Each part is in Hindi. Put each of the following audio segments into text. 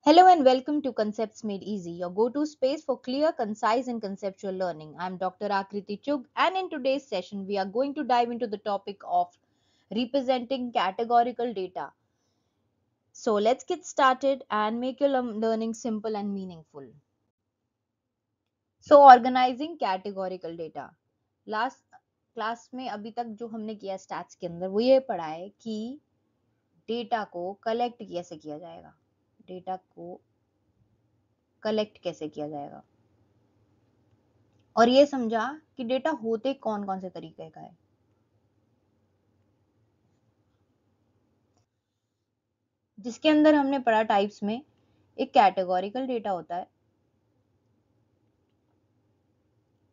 Hello and welcome to Concepts Made Easy, your go-to space for clear, concise and conceptual learning. I'm Dr. Akriti Chugh, and in today's session we are going to dive into the topic of representing categorical data. So let's get started and make your learning simple and meaningful. So organizing categorical data. Last class में अभी तक जो हमने किया स्टैट्स के अंदर वो ये पढ़ा है कि डेटा को कलेक्ट कैसे किया जाएगा, डेटा को कलेक्ट कैसे किया जाएगा और ये समझा कि डेटा होते कौन कौन से तरीके का है। जिसके अंदर हमने पढ़ा टाइप्स में एक कैटेगोरिकल डेटा होता है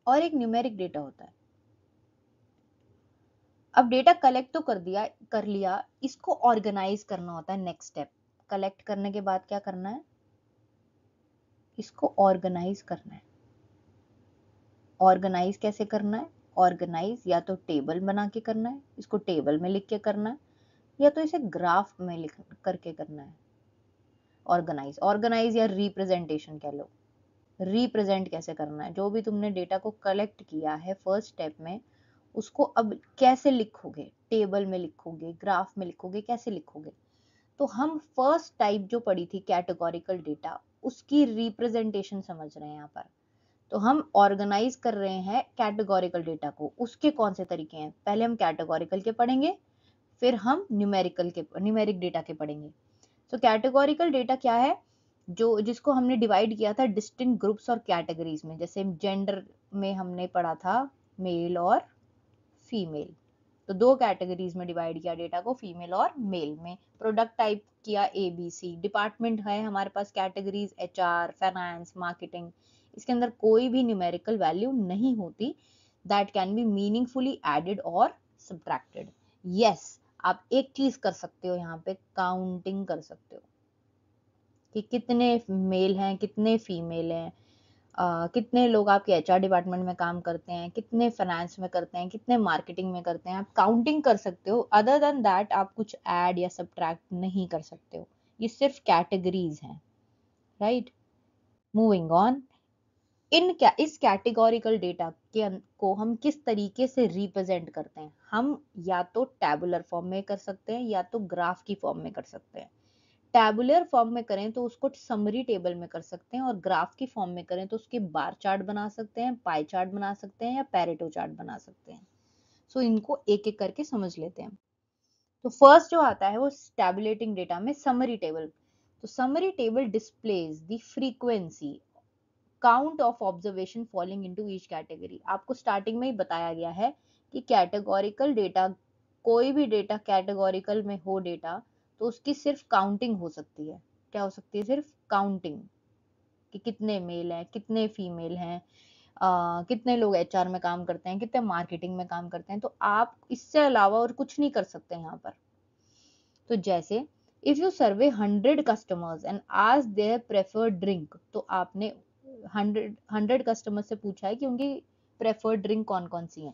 और एक न्यूमेरिक डेटा होता है। अब डेटा कलेक्ट तो कर लिया, इसको ऑर्गेनाइज करना होता है। नेक्स्ट स्टेप, कलेक्ट करने के बाद क्या करना है, इसको ऑर्गेनाइज करना है। ऑर्गेनाइज कैसे करना है, ऑर्गेनाइज या तो टेबल बना के करना है, इसको टेबल में लिख के करना है, या तो इसे ग्राफ में लिख करके करना है। ऑर्गेनाइज या रिप्रेजेंटेशन कह लो। रिप्रेजेंट कैसे करना है, जो भी तुमने डेटा को कलेक्ट किया है फर्स्ट स्टेप में, उसको अब कैसे लिखोगे, टेबल में लिखोगे, ग्राफ में लिखोगे, कैसे लिखोगे। तो हम फर्स्ट टाइप जो पढ़ी थी कैटेगोरिकल डेटा, उसकी रिप्रेजेंटेशन समझ रहे हैं यहाँ पर। तो हम ऑर्गेनाइज कर रहे हैं कैटेगोरिकल डेटा को। उसके कौन से तरीके हैं, पहले हम कैटेगोरिकल के पढ़ेंगे, फिर हम न्यूमेरिक डेटा के पढ़ेंगे। तो कैटेगोरिकल डेटा क्या है, जिसको हमने डिवाइड किया था डिस्टिंक्ट ग्रुप्स और कैटेगरीज में। जैसे जेंडर में हमने पढ़ा था मेल और फीमेल, तो दो कैटेगरीज में डिवाइड किया डेटा को, फीमेल और मेल में। प्रोडक्ट टाइप किया ABC, डिपार्टमेंट है हमारे पास कैटेगरीज HR, फाइनेंस, मार्केटिंग। इसके अंदर कोई भी न्यूमेरिकल वैल्यू नहीं होती that can be meaningfully added और सब्ट्रैक्टेड। यस, आप एक चीज कर सकते हो, यहाँ पे काउंटिंग कर सकते हो कि कितने मेल हैं, कितने फीमेल हैं, कितने लोग आपके HR डिपार्टमेंट में काम करते हैं, कितने फाइनेंस में करते हैं, कितने मार्केटिंग में करते हैं। आप काउंटिंग कर सकते हो। अदर देन दैट आप कुछ ऐड या सब्ट्रैक्ट नहीं कर सकते हो। ये सिर्फ कैटेगरीज हैं, राइट। मूविंग ऑन, इस कैटेगोरिकल डेटा को हम किस तरीके से रिप्रेजेंट करते हैं। हम या तो टैबुलर फॉर्म में कर सकते हैं या तो ग्राफ की फॉर्म में कर सकते हैं। टैबुलर फॉर्म में करें तो उसको समरी टेबल में कर सकते हैं, और ग्राफ की फॉर्म में करें तो उसके बार चार्ट बना सकते हैं, पाई चार्ट बना सकते हैं या पैरेटो चार्ट बना सकते हैं। सो इनको एक एक करके समझ लेते हैं। तो फर्स्ट जो आता है वो टैबुलेटिंग डेटा में समरी टेबल। तो summary table displays the frequency count of observation falling into each category. आपको स्टार्टिंग में ही बताया गया है कि कैटेगोरिकल डेटा, कोई भी डेटा कैटेगोरिकल में हो डेटा, तो उसकी सिर्फ काउंटिंग हो सकती है। क्या हो सकती है, सिर्फ काउंटिंग, कि कितने मेल हैं, कितने फीमेल हैं, कितने लोग HR में काम करते हैं, कितने मार्केटिंग में काम करते हैं। तो आप इससे अलावा और कुछ नहीं कर सकते यहाँ पर। तो जैसे if you survey 100 customers and ask their preferred drink, तो आपने 100 कस्टमर से पूछा है कि उनकी प्रेफर्ड ड्रिंक कौन कौन सी है,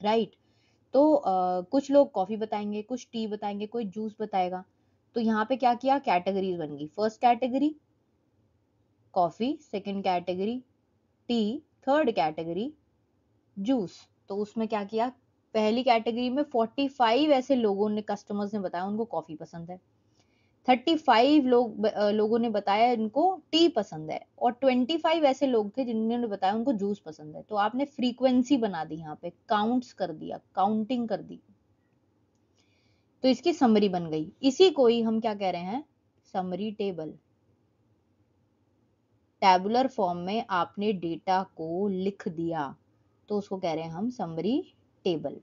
राइट। तो कुछ लोग कॉफी बताएंगे, कुछ टी बताएंगे, कोई जूस बताएगा। तो यहाँ पे क्या किया, कैटेगरीज बन गई। First category coffee, second category T, third category juice. तो उसमें क्या किया, पहली कैटेगरी में 45 ऐसे लोगों ने, कस्टमर्स ने बताया उनको कॉफी पसंद है। 35 लोगों ने बताया इनको टी पसंद है, और 25 ऐसे लोग थे जिन्होंने बताया उनको जूस पसंद है। तो आपने फ्रीक्वेंसी बना दी, यहाँ पे काउंट्स कर दिया, काउंटिंग कर दी। तो इसकी समरी बन गई। इसी को ही हम क्या कह रहे हैं, समरी टेबल। टैबुलर फॉर्म में आपने डेटा को लिख दिया, तो उसको कह रहे हैं हम summary table.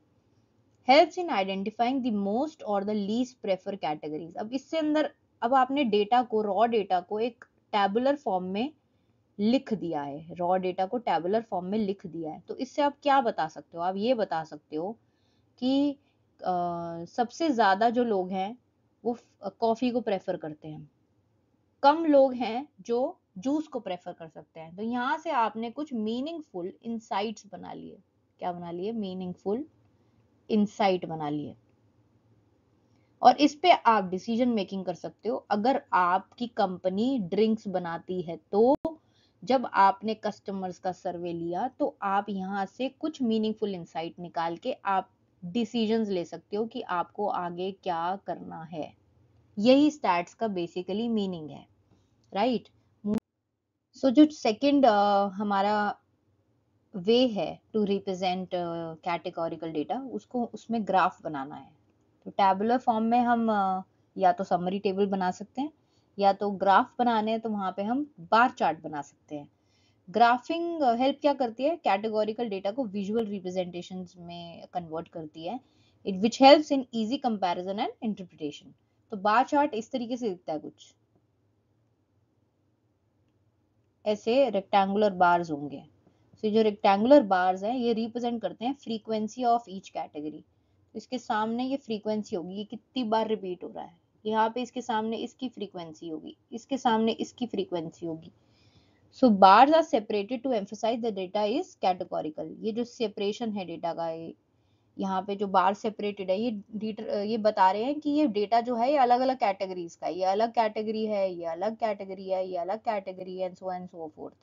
Helps in identifying the most और द लीस्ट प्रेफर कैटेगरीज। अब इससे अंदर, अब आपने डेटा को, रॉ डेटा को एक टैबुलर फॉर्म में लिख दिया है, रॉ डेटा को टैबुलर फॉर्म में लिख दिया है। तो इससे आप क्या बता सकते हो, आप ये बता सकते हो कि सबसे ज्यादा जो लोग हैं वो कॉफी को प्रेफर करते हैं, कम लोग हैं जो जूस को प्रेफर कर सकते हैं। तो यहाँ से आपने कुछ मीनिंगफुल इंसाइट्स बना लिए। क्या बना लिए, मीनिंगफुल इंसाइट बना लिए। और इस पे आप डिसीजन मेकिंग कर सकते हो। अगर आपकी कंपनी ड्रिंक्स बनाती है तो जब आपने कस्टमर्स का सर्वे लिया तो आप यहाँ से कुछ मीनिंगफुल इंसाइट निकाल के आप डिसीजंस ले सकते हो कि आपको आगे क्या करना है। यही स्टैट्स का बेसिकली मीनिंग है, राइट। सो जो सेकंड हमारा वे है टू रिप्रेजेंट कैटेगोरिकल डेटा, उसको उसमें ग्राफ बनाना है। तो टैबुलर फॉर्म में हम या तो समरी टेबल बना सकते हैं, या तो ग्राफ बनाने हैं तो वहां पे हम बार चार्ट बना सकते हैं। ग्राफिंग हेल्प क्या करती है, कैटेगोरिकल डेटा को विजुअल रिप्रेजेंटेशन में कन्वर्ट करती है, it which helps in easy comparison and interpretation. तो बार चार्ट इस तरीके से दिखता है, कुछ ऐसे रेक्टेंगुलर बार्स होंगे। तो जो रेक्टेंगुलर बार्स हैं ये रिप्रेजेंट करते हैं फ्रीक्वेंसी ऑफ ईच कैटेगरी। इसके सामने ये फ्रीक्वेंसी होगी, ये कितनी बार रिपीट हो रहा है, यहाँ पे इसके सामने इसकी फ्रीक्वेंसी होगी, इसके सामने इसकी फ्रीक्वेंसी होगी। So bars are separated to emphasize the data is categorical. ये जो सेपरेशन है डेटा का, यहाँ पे जो बार सेपरेटेड है, ये बता रहे हैं कि ये डेटा जो है ये अलग अलग कैटेगरीज का, ये अलग कैटेगरी है, ये अलग कैटेगरी है, ये अलग कैटेगरी है, and so fourth.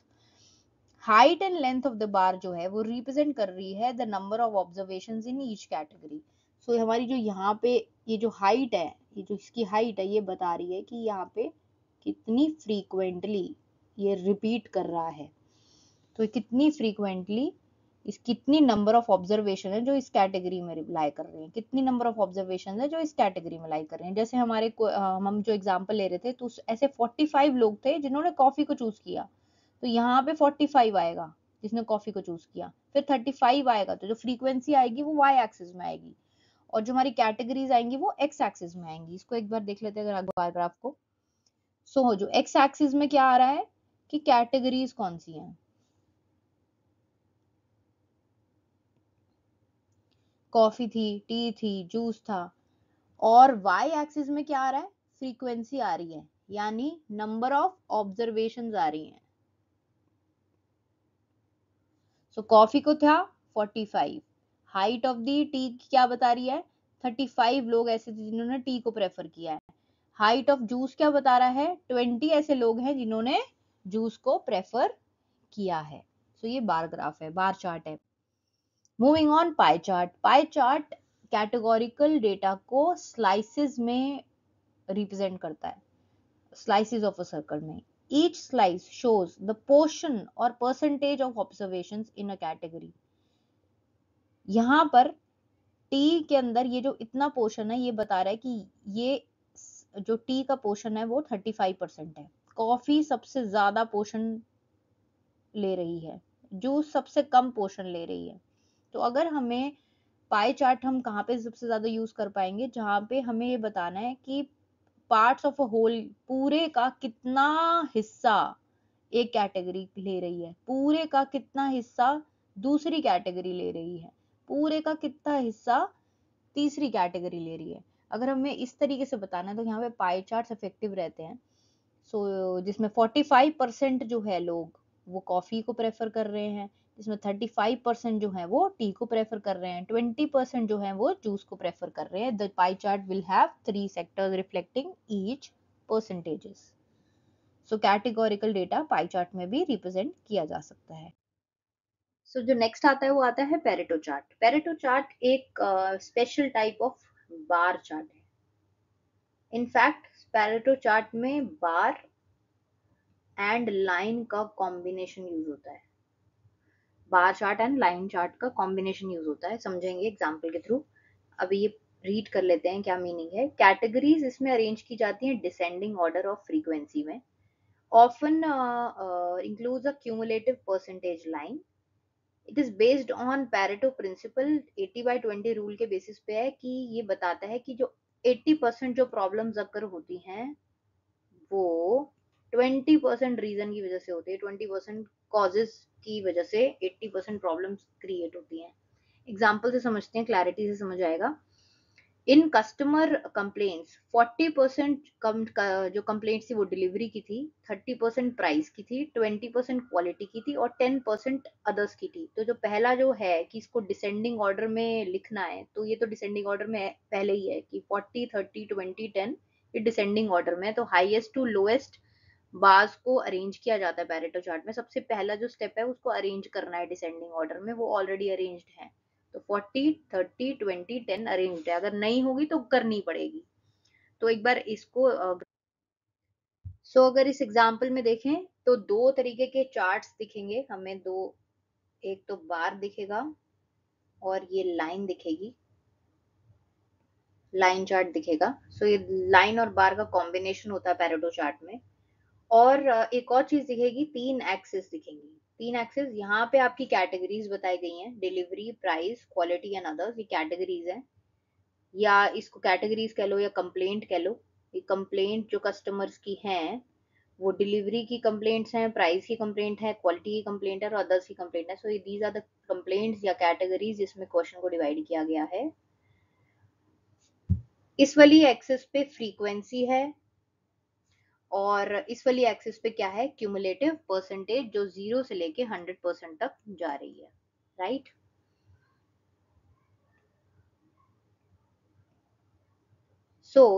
Height and length of the bar जो है वो रिप्रेजेंट कर रही है the number of observations in each category. So हमारी जो यहाँ पे ये जो हाइट है, ये जो इसकी हाइट है, ये बता रही है कि यहाँ पे कितनी फ्रीक्वेंटली ये रिपीट कर रहा है। तो कितनी फ्रीक्वेंटली इस कितनी नंबर ऑफ ऑब्जर्वेशन है जो इस कैटेगरी में लाई कर रहे हैं, कितनी नंबर ऑफ ऑब्जर्वेशन है जो इस कैटेगरी में लाई कर रहे हैं। जैसे हम जो एग्जांपल ले रहे थे तो ऐसे 45 लोग थे जिन्होंने कॉफी को चूज किया, तो यहाँ पे 45 आएगा जिसने कॉफी को चूज किया, फिर 35 आएगा, तो जो फ्रीक्वेंसी आएगी वो वाई एक्सिस में आएगी, और जो हमारी कैटेगरीज आएंगी वो एक्स एक्सिस में आएंगी। इसको एक बार देख लेते हैं अगर बार ग्राफ को। सो जो एक्स एक्सिस में क्या आ रहा है कि कैटेगरीज कौन सी हैं, कॉफी थी, टी थी, जूस था। और वाई एक्सिस में क्या आ रहा है, फ्रीक्वेंसी आ रही है, यानी नंबर ऑफ ऑब्जर्वेशंस आ रही हैं। सो कॉफी को था 45, हाइट ऑफ दी टी क्या बता रही है, 35 लोग ऐसे थे जिन्होंने टी को प्रेफर किया है। हाइट ऑफ जूस क्या बता रहा है, 20 ऐसे लोग हैं जिन्होंने जूस को प्रेफर किया है। सो ये बार ग्राफ है, बार चार्ट है। Moving on, pie chart. Pie chart categorical data को स्लाइसेस में रिप्रेजेंट करता है, slices of a circle में। Each slice shows the portion or percentage of observations in a category। यहाँ पर T के अंदर ये जो इतना पोर्शन है ये बता रहा है कि ये जो T का पोर्शन है वो 35% है। कॉफी सबसे ज्यादा पोर्शन ले रही है, जूस सबसे कम पोर्शन ले रही है। तो अगर हमें पाई चार्ट हम कहाँ पे सबसे ज्यादा यूज कर पाएंगे, जहाँ पे हमें ये बताना है कि पार्ट्स ऑफ अ होल, पूरे का कितना हिस्सा एक कैटेगरी ले रही है, पूरे का कितना हिस्सा दूसरी कैटेगरी ले रही है, पूरे का कितना हिस्सा तीसरी कैटेगरी ले रही है। अगर हमें इस तरीके से बताना है तो यहाँ पे पाई चार्ट इफेक्टिव रहते हैं। सो जिसमें 45% जो है लोग वो कॉफी को प्रेफर कर रहे हैं, जिसमें 35% जो है वो टी को प्रेफर कर रहे हैं, 20% जो है वो जूस को प्रेफर कर रहे हैं। The pie chart will have 3 sectors reflecting each percentages. So categorical data pie chart में भी रिप्रेजेंट किया जा सकता है। सो जो नेक्स्ट आता है वो आता है पेरेटो चार्ट। पेरेटो चार्ट एक special type of bar chart है। इनफैक्ट पेरेटो चार्ट में बार एंड लाइन का कॉम्बिनेशन यूज होता है। Bar chart and line chart का कॉम्बिनेशन यूज होता है, समझेंगे एग्जांपल के थ्रू। अभी ये रीड कर लेते हैं क्या मीनिंग है। कैटेगरीज इसमें अरेंज की जाती हैं डिसेंडिंग ऑर्डर ऑफ फ्रीक्वेंसी में। Often includes a cumulative percentage line. It is based on Pareto principle. 80/20 rule के बेसिस पे है कि ये बताता है कि जो 80% जो प्रॉब्लम्स अगर होती हैं वो 20% रीजन की वजह से होती है, 20% कॉजेस की वजह से 80% प्रॉब्लम्स क्रिएट होती हैं। एग्जाम्पल से समझते हैं, क्लैरिटी से समझ आएगा। इन कस्टमर कंप्लेंट्स 40% जो कंप्लेंट्स थी वो डिलीवरी की थी, 30% प्राइस की थी, 20% क्वालिटी की थी और 10% अदर्स की थी। तो जो पहला जो है कि इसको डिसेंडिंग ऑर्डर में लिखना है, तो ये तो डिसेंडिंग ऑर्डर में पहले ही है कि 40 30 20 10, ये डिसेंडिंग ऑर्डर में है। तो हाईएस्ट टू लोएस्ट बार्स को अरेंज किया जाता है पैरेटो चार्ट में। सबसे पहला जो स्टेप है उसको अरेंज करना है डिसेंडिंग ऑर्डर में, वो ऑलरेडी अरेंज्ड है। तो 40 30 20 10 अरेंज्ड है, अगर नहीं होगी तो करनी पड़ेगी। तो एक बार इसको अगर इस एग्जांपल में देखें तो दो तरीके के चार्ट्स दिखेंगे हमें, दो, एक तो बार दिखेगा और ये लाइन दिखेगी, लाइन चार्ट दिखेगा। ये लाइन और बार का कॉम्बिनेशन होता है पैरेटो चार्ट में। और एक और चीज दिखेगी, तीन एक्सिस दिखेंगी। तीन एक्सिस, यहाँ पे आपकी कैटेगरीज बताई गई हैं, delivery, price, quality and others, ये कैटेगरीज हैं, या इसको कैटेगरीज कह लो या कंप्लेंट कह लो। ये कंप्लेंट जो कस्टमर्स की हैं वो डिलीवरी की कंप्लेंट्स हैं, प्राइस की कंप्लेंट है, क्वालिटी की कंप्लेंट है और अदर्स की कंप्लेंट है। So these are the complaints या कैटेगरीज जिसमें क्वेश्चन को डिवाइड किया गया है। इस वाली एक्सिस पे फ्रीक्वेंसी है और इस वाली एक्सिस पे क्या है, क्यूमुलेटिव परसेंटेज, जो 0 से लेके 100% तक जा रही है, राइट।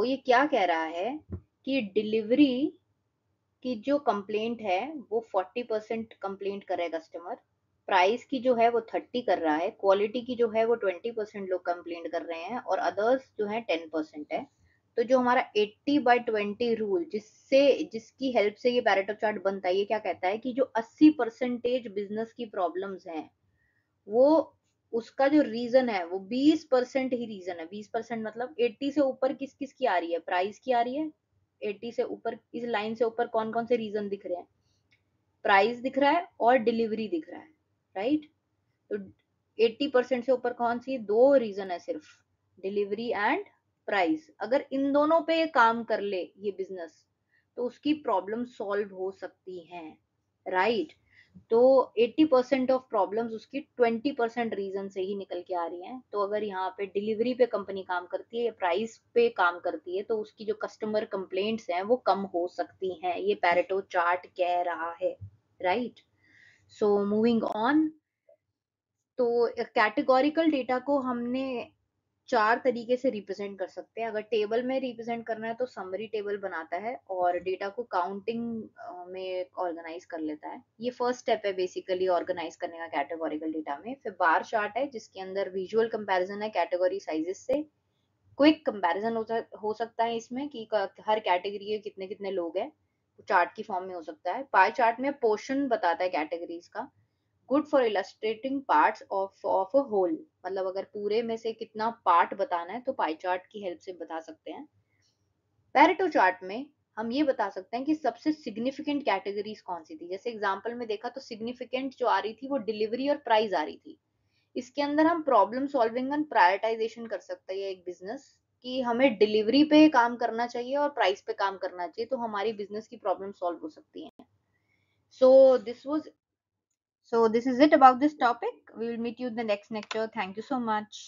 ये क्या कह रहा है कि डिलीवरी की जो कंप्लेंट है वो 40% कंप्लेंट कर रहा है कस्टमर, प्राइस की जो है वो 30 कर रहा है, क्वालिटी की जो है वो 20% लोग कंप्लेंट कर रहे हैं और अदर्स जो है 10% है। तो जो हमारा 80/20 रूल, जिसकी हेल्प से ये पैरेटो चार्ट बनता है, ये क्या कहता है कि जो 80% बिजनेस की प्रॉब्लम्स हैं वो, उसका जो रीजन है वो 20% ही रीजन है। 20% मतलब 80 से ऊपर किस किस की आ रही है, प्राइस की आ रही है। 80 से ऊपर, इस लाइन से ऊपर कौन कौन से रीजन दिख रहे हैं, प्राइस दिख रहा है और डिलीवरी दिख रहा है, राइट। तो 80% से ऊपर कौन सी दो रीजन है सिर्फ, डिलीवरी एंड प्राइस। अगर इन दोनों पे काम कर ले ये बिजनेस तो उसकी प्रॉब्लम सॉल्व हो सकती हैं, राइट। तो 80% ऑफ प्रॉब्लम्स उसकी 20% रीजन से ही निकल के आ रही हैं। तो अगर यहाँ पे डिलीवरी पे कंपनी काम करती है या प्राइस पे काम करती है तो उसकी जो कस्टमर कंप्लेंट्स हैं वो कम हो सकती हैं, ये पैरेटो चार्ट कह रहा है, राइट। Moving on. तो कैटेगोरिकल डेटा को हमने चार तरीके से रिप्रेजेंट कर सकते हैं। अगर टेबल में रिप्रेजेंट करना है तो समरी टेबल बनाता है और डेटा को काउंटिंग में ऑर्गेनाइज कर लेता है। ये फर्स्ट स्टेप है बेसिकली ऑर्गेनाइज करने का कैटेगोरिकल डेटा में। फिर बार चार्ट है जिसके अंदर विजुअल कंपैरिजन है कैटेगरी साइजेस से, क्विक कंपैरिजन हो सकता है इसमें कि हर कैटेगरी के कितने कितने लोग हैं, चार्ट की फॉर्म में हो सकता है। पाई चार्ट में पोर्शन बताता है कैटेगरीज का, good for illustrating parts of a whole, मतलब अगर पूरे में से कितना पार्ट बताना है तो पाई चार्ट की हेल्प से बता सकते हैं। पैरेटो चार्ट में हम ये बता सकते हैं कि सबसे सिग्निफिकेंट कैटेगरीज कौन सी थी। जैसे एग्जांपल में देखा तो सिग्निफिकेंट जो आ रही थी वो डिलीवरी और प्राइस आ रही थी। इसके अंदर हम प्रॉब्लम सॉल्विंग एंड प्रायोरिटाइजेशन कर सकते हैं एक बिजनेस, कि हमें डिलीवरी पे काम करना चाहिए और प्राइस पे काम करना चाहिए, तो हमारी बिजनेस की प्रॉब्लम सॉल्व हो सकती है। So this was So this is it about this topic. We will meet you in the next lecture. Thank you so much.